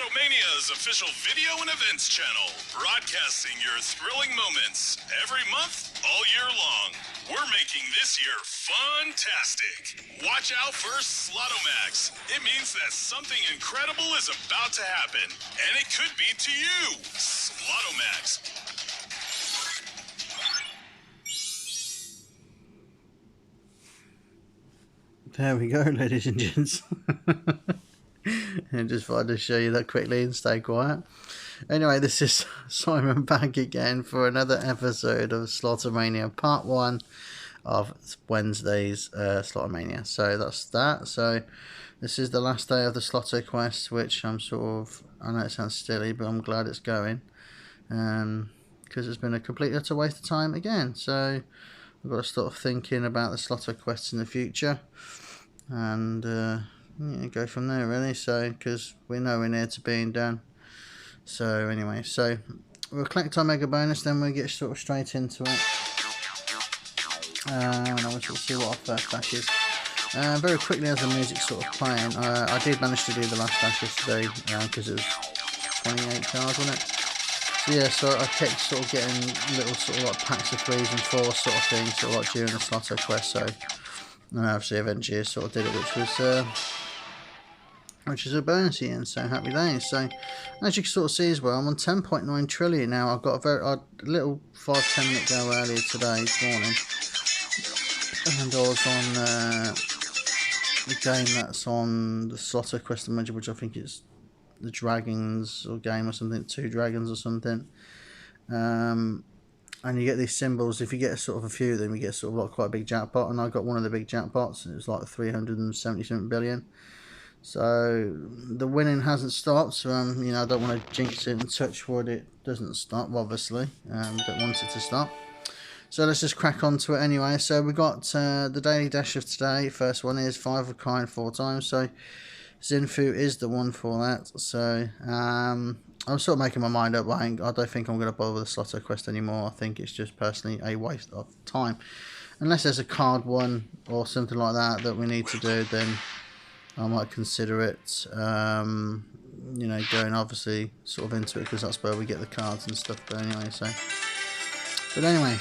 Slotomania's official video and events channel, broadcasting your thrilling moments every month, all year long. We're making this year fun-tastic. Watch out for Slotomax. It means that something incredible is about to happen, and it could be to you. Slotomax. There we go, ladies and gents. And just wanted to show you that quickly and stay quiet. Anyway, this is Simon back again for another episode of Slotomania, part 1 of Wednesday's Slotomania. So that's that. So this is the last day of the Sloto quest, which I'm I know it sounds silly, but I'm glad it's going. Because it's been a complete utter waste of time again. So I've got to start thinking about the Sloto quests in the future. And yeah, go from there really, so because we're nowhere near to being done. So anyway, so we'll collect our mega bonus, then we'll get sort of straight into it. And I will see what our first dash is. Very quickly, as the music's sort of playing, I did manage to do the last dash yesterday because it was 28 cards, wasn't it? So yeah, so I kept sort of getting little sort of like packs of 3s and 4s sort of thing, sort of like during the Sloto quest. So and obviously eventually I sort of did it, which is a bonus and so happy days. So as you can sort of see as well, I'm on 10.9 trillion now. I've got a little 5-10 minute go earlier today, this morning, and I was on the game that's on the Sloto quest manager, which I think is the Dragons or game or something, 2 Dragons or something. And you get these symbols. If you get sort of a few of them, you get sort of like quite a big jackpot. And I got one of the big jackpots, and it was like 377 billion. So the winning hasn't stopped. So you know, I don't want to jinx it and touch wood. It doesn't stop, obviously. Don't want it to stop. So let's just crack on to it anyway. So we got the daily dash of today. First one is 5 of a kind 4 times. So Zinfu is the one for that. So I'm sort of making my mind up. I don't think I'm going to bother with the Sloto quest anymore. I think it's just personally a waste of time. Unless there's a card one or something like that we need to do, then I might consider it. You know, going obviously sort of into it because that's where we get the cards and stuff. But anyway, so. But anyway,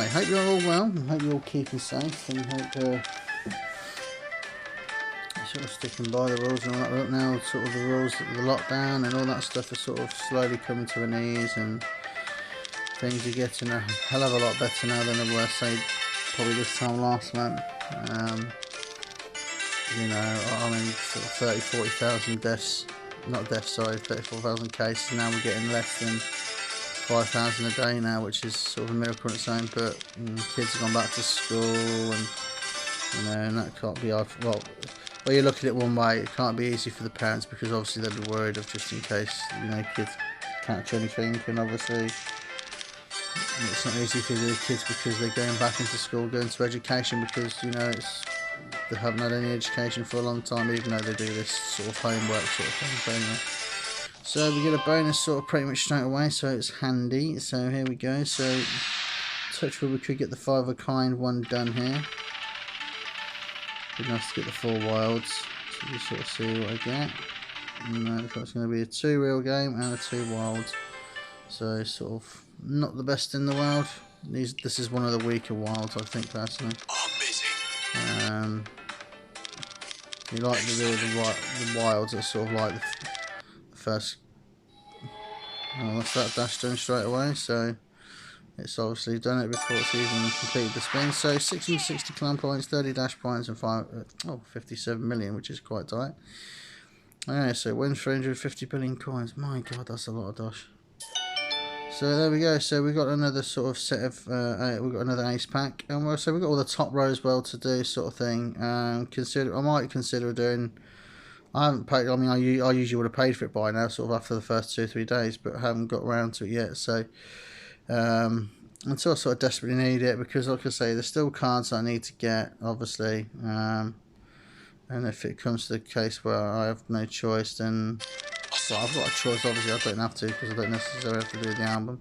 hope you're all well. Hope you're all keeping safe, and hope sort of sticking by the rules and all that. Look now, sort of the rules, the lockdown and all that stuff is sort of slowly coming to an ease, and things are getting a hell of a lot better now than they were, say, probably this time last month. You know, I mean, sort of 30,000-40,000 deaths, not deaths, sorry, 34,000 cases. Now we're getting less than 5,000 a day now, which is sort of a miracle on its own. But kids have gone back to school, and you know, and that can't be off. Well, you look at it one way, it can't be easy for the parents because obviously they'll be worried of just in case, you know, kids catch anything, and obviously it's not easy for the kids because they're going back into school, going to education, because, you know, they haven't had any education for a long time, even though they do this sort of homework sort of thing. But anyway, so we get a bonus sort of pretty much straight away, so it's handy. So here we go. So touch wood, we could get the 5 of a kind one done here. Be nice to get the 4 wilds, so you sort of see what I get. No, it's going to be a 2 real game and a 2 wild, so sort of not the best in the world. This is one of the weaker wilds, I think, personally. You like the wilds are sort of like the first. Oh, that's that dash done straight away, so it's obviously done it before it's even completed the spin. So 660 clan points, 30 dash points, and 57 million, which is quite tight. Alright, so win 350 billion coins. My god, that's a lot of dash. So there we go. So we got another sort of set of we got another ace pack, and so we got all the top row as well to do, sort of thing. I might consider doing. I haven't paid. I mean, I usually would have paid for it by now, sort of after the first 2 or 3 days, but I haven't got around to it yet. So until I sort of desperately need it, because like I say, there's still cards I need to get, obviously. And if it comes to the case where I have no choice, then well, I've got a choice. Obviously, I don't have to because I don't necessarily have to do the album.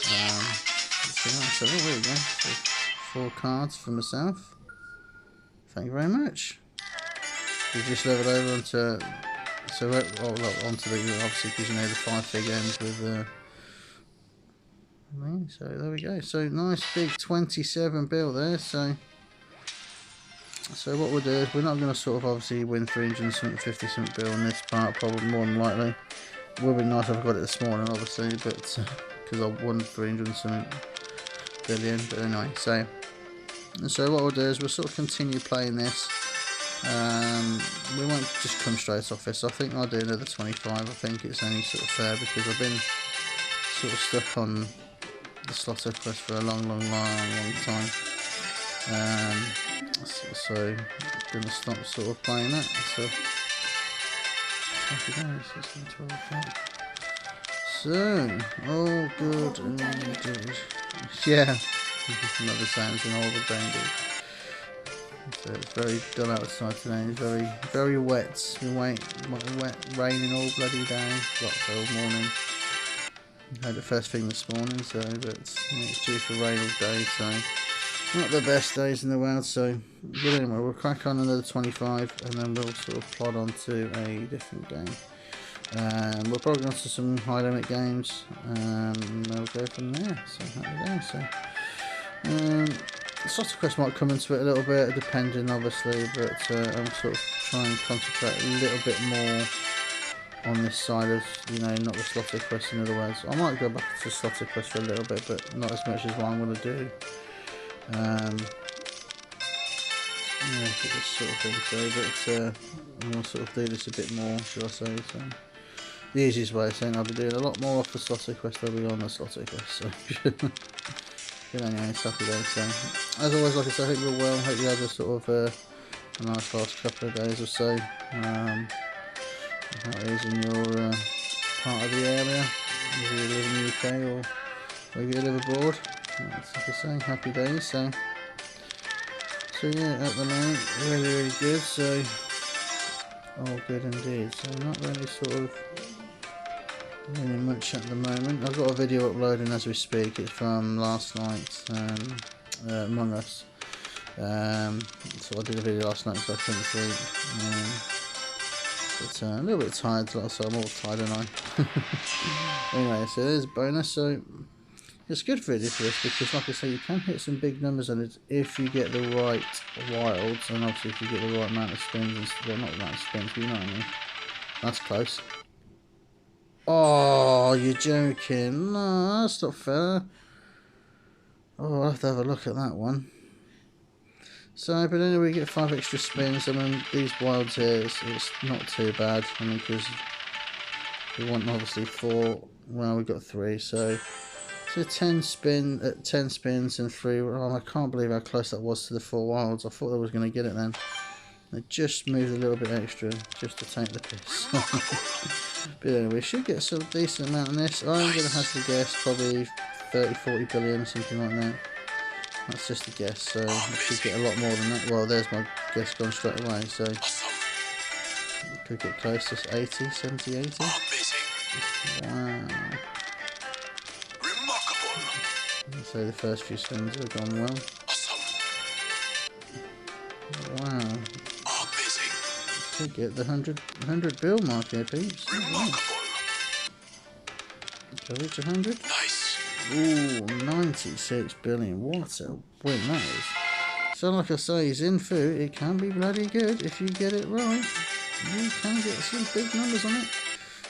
So there we go. So 4 cards for myself. Thank you very much. We just leveled over onto so we're onto the, obviously, because you know the 5 figure ends with so there we go. So nice big 27 bill there. So what we'll do is we're not going to sort of obviously win 350 something bill in this part, probably more than likely. It would be nice if I got it this morning, obviously, but because I won 300 something billion. But anyway, so what we'll do is we'll sort of continue playing this. We won't just come straight off this. I think I'll do another 25. I think it's only sort of fair because I've been sort of stuck on the Sloto quest for a long time. So I'm gonna stop sort of playing that. So happy days. So all good indeed. Yeah, another sounds an horrible danger. So it's very dull outside today. It's very wet. It's been wet, raining all bloody day. Lots all morning. I had it first thing this morning, so but it's due for rain all day, so not the best days in the world. So but anyway, we'll crack on another 25 and then we'll sort of plod on to a different game. We'll probably go on to some high limit games and we'll go from there. So happy days. So Sloto quest might come into it a little bit depending obviously, but I'm sort of trying to concentrate a little bit more on this side of, you know, not the Sloto quest. In other words, I might go back to Sloto quest for a little bit, but not as much as what I'm going to do. Yeah, this sort of thing. So, but I'm going to sort of do this a bit more, should I say? So, the easiest way of saying I'll be doing a lot more off the Sloto quest than I'll be on the Sloto quest. So, but anyway, it's happy day. So, as always, like I said, I hope you're well. Hope you had a sort of a nice last couple of days or so. How it is in your part of the area, whether you live in the UK or whether you live abroad. That's like I say, happy days. So yeah, at the moment, really good. So all good indeed. So not really sort of really much at the moment. I've got a video uploading as we speak. It's from last night, Among Us. So I did a video last night because I couldn't sleep. But a little bit tired, so I'm all tired and I. Anyway, so there's a bonus. So it's good video for this because, like I say, you can hit some big numbers on it if you get the right wilds, and obviously if you get the right amount of spins. And, well, not the amount of spins, but you know what I mean. That's close. Oh, you're joking? No, that's not fair. Oh, I'll have to have a look at that one. So, but anyway, we get 5 extra spins. I mean, these wilds here, it's not too bad. I mean, because we want obviously 4. Well, we got 3, so 10 spins and 3. Oh, I can't believe how close that was to the 4 wilds. I thought I was going to get it then. I just moved a little bit extra just to take the piss. But anyway, we should get some decent amount on this. I'm going to have to guess probably 30-40 billion, something like that. That's just a guess, so I should get a lot more than that. Well, there's my guess gone straight away, so could get close to 80, 70, 80. Wow. I'd say the first few spins have gone well. Wow. Could get the 100 bill mark here, peeps. Go reach 100? Ooh, 96 billion. What a win that is. So like I say, he's in food. It can be bloody good if you get it right. You can get some big numbers on it.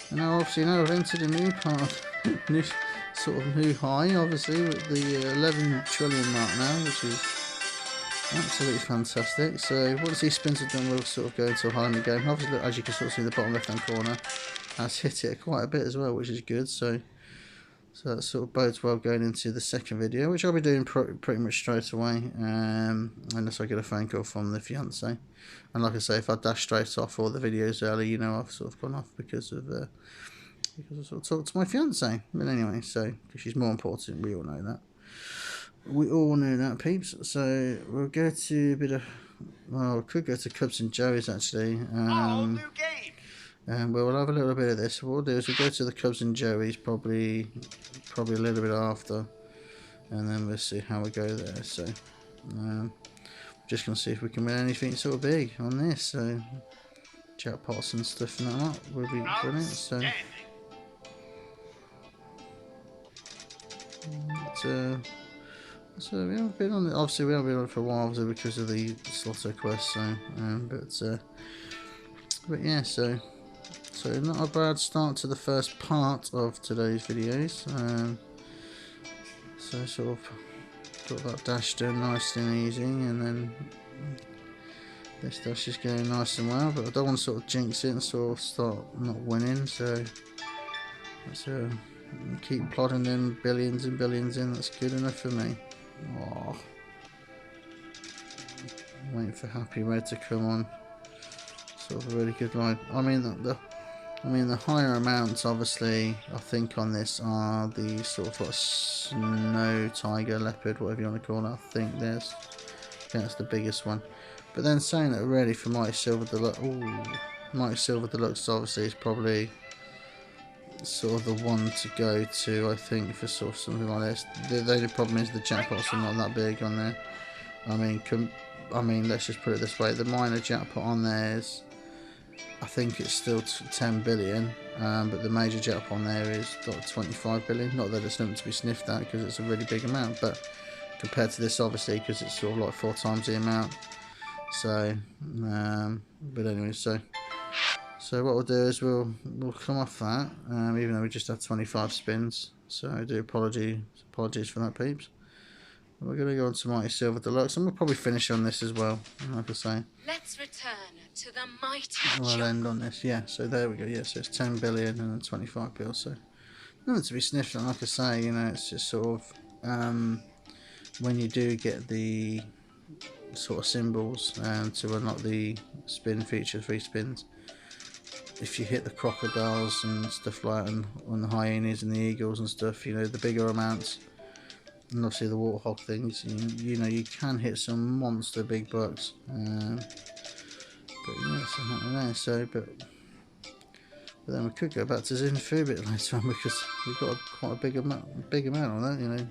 And now obviously I've entered a new part, new high, obviously, with the 11 trillion mark now, which is absolutely fantastic. So once these spins are done, we'll sort of go into a high limit game. Obviously, as you can sort of see in the bottom left hand corner, has hit it quite a bit as well, which is good. So that sort of bodes well going into the second video, which I'll be doing pretty much straight away, unless I get a phone call from the fiance. And like I say, if I dash straight off all the videos early, you know I've sort of gone off because I sort of talked to my fiance. But anyway, so because she's more important, we all know that. We all know that, peeps. So we'll go to a bit of, well, we could go to Cubs and Joey's actually. New game. We'll have a little bit of this. What we'll do is we'll go to the Cubs and Joey's probably a little bit after, and then we'll see how we go there. So just gonna see if we can win anything sort of big on this. So jackpots and stuff and that will be brilliant. So so we haven't been on it. Obviously, we haven't been on it for a while, because of the Sloto quest. So, but yeah, so not a bad start to the first part of today's videos. So sort of got that dash done nice and easy, and then this dash is going nice and well. But I don't want to sort of jinx it and sort of start not winning. So keep plodding in billions and billions in. That's good enough for me. Oh, waiting for Happy Red to come on. Sort of a really good line. I mean the higher amounts, obviously, I think on this are the sort of like snow tiger, leopard, whatever you want to call it. I think that's the biggest one. But then saying that, really, for Mighty Silver Deluxe, Mighty Silver Deluxe obviously is probably sort of the one to go to, I think, for sort of something like this. The only problem is the jackpots are not that big on there. I mean, let's just put it this way: the minor jackpot on there is, I think it's still 10 billion, but the major jackpot on there is like 25 billion. Not that it's nothing to be sniffed at, because it's a really big amount, but compared to this, obviously, because it's sort of like 4 times the amount. So, but anyway, so what we'll do is we'll come off that, even though we just had 25 spins. So I do apologies for that, peeps. We're going to go on to Mighty Silver Deluxe, and we'll probably finish on this as well, like I say. Let's return to the mighty. We'll end on this, yeah. So there we go, yeah. So it's 10 billion and then 25 bills. So nothing to be sniffed at, like I say. You know, it's just sort of when you do get the sort of symbols to unlock the spin feature, 3 spins. If you hit the crocodiles and stuff like that, and the hyenas and the eagles and stuff, you know, the bigger amounts, and obviously the warthog things, you know, you can hit some monster big bucks. But yeah, so there. So, but then we could go back to Zinfu a bit later on, because we've got quite a big amount on that. You know,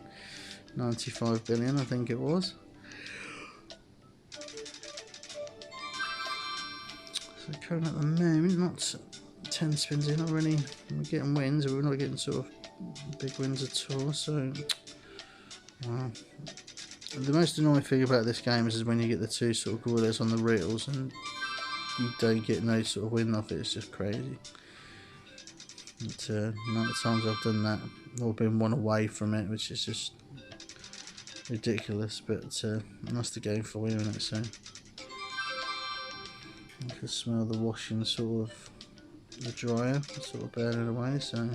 95 billion, I think it was. So currently at the moment, not 10 spins in, not really. We're getting wins, but we're not getting sort of big wins at all. So, wow. The most annoying thing about this game is when you get the 2 sort of gorillas on the reels and you don't get no sort of win off it. It's just crazy. But, the amount of times I've done that, or been one away from it, which is just ridiculous. But that's the game for you, isn't it? So I can smell the washing sort of the dryer sort of burning away. So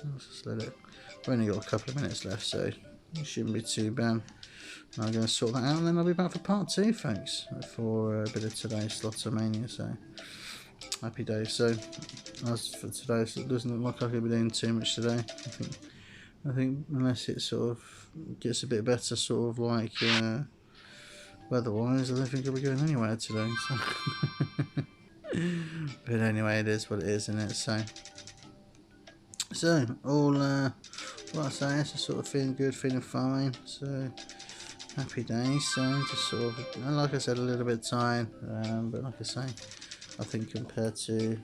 let's just let it. We've only got a couple of minutes left, so it shouldn't be too bad. I'm going to sort that out, and then I'll be back for part 2, folks, for a bit of today's Sloto Mania. So happy days. So as for today, so it doesn't look like I could be doing too much today. I think unless it sort of gets a bit better, sort of like weather-wise, I don't think I'll be going anywhere today. So. But anyway, it is what it is, isn't it? So all what I say is sort of feeling good, feeling fine. So happy days. So just sort of, and like I said, a little bit tired, but like I say, I think compared to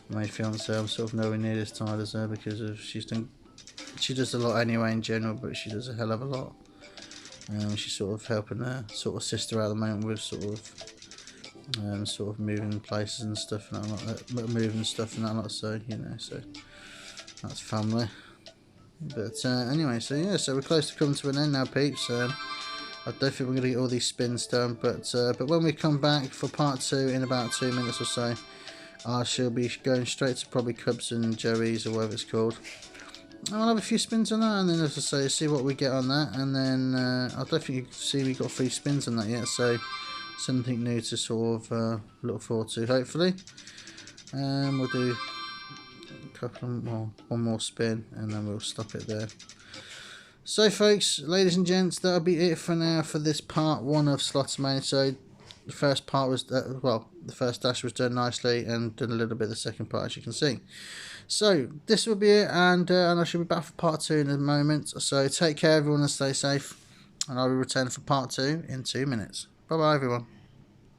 my fiance, I'm sort of nowhere near as tired as her, because of she does a lot anyway in general, but she does a hell of a lot. She's sort of helping her sort of sister out at the moment with sort of moving places and stuff and that, moving stuff and that lot. So you know, so that's family. But anyway, so yeah, so we're close to coming to an end now, peeps. I don't think we're going to get all these spins done, but when we come back for part 2 in about 2 minutes or so, I shall be going straight to probably Cubs and Joey's or whatever it's called. I'll have a few spins on that, and then, as I say, see what we get on that, and then I don't think you can see we've got 3 spins on that yet, so something new to sort of look forward to, hopefully. We'll do a couple more, one more spin, and then we'll stop it there. So, folks, ladies and gents, that'll be it for now for this part 1 of Sloto Mania. So, the first part was, the first dash was done nicely, and done a little bit of the second part, as you can see. So, this will be it, and I shall be back for part 2 in a moment. So, take care, everyone, and stay safe. And I'll be returning for part 2 in 2 minutes. Bye-bye, everyone.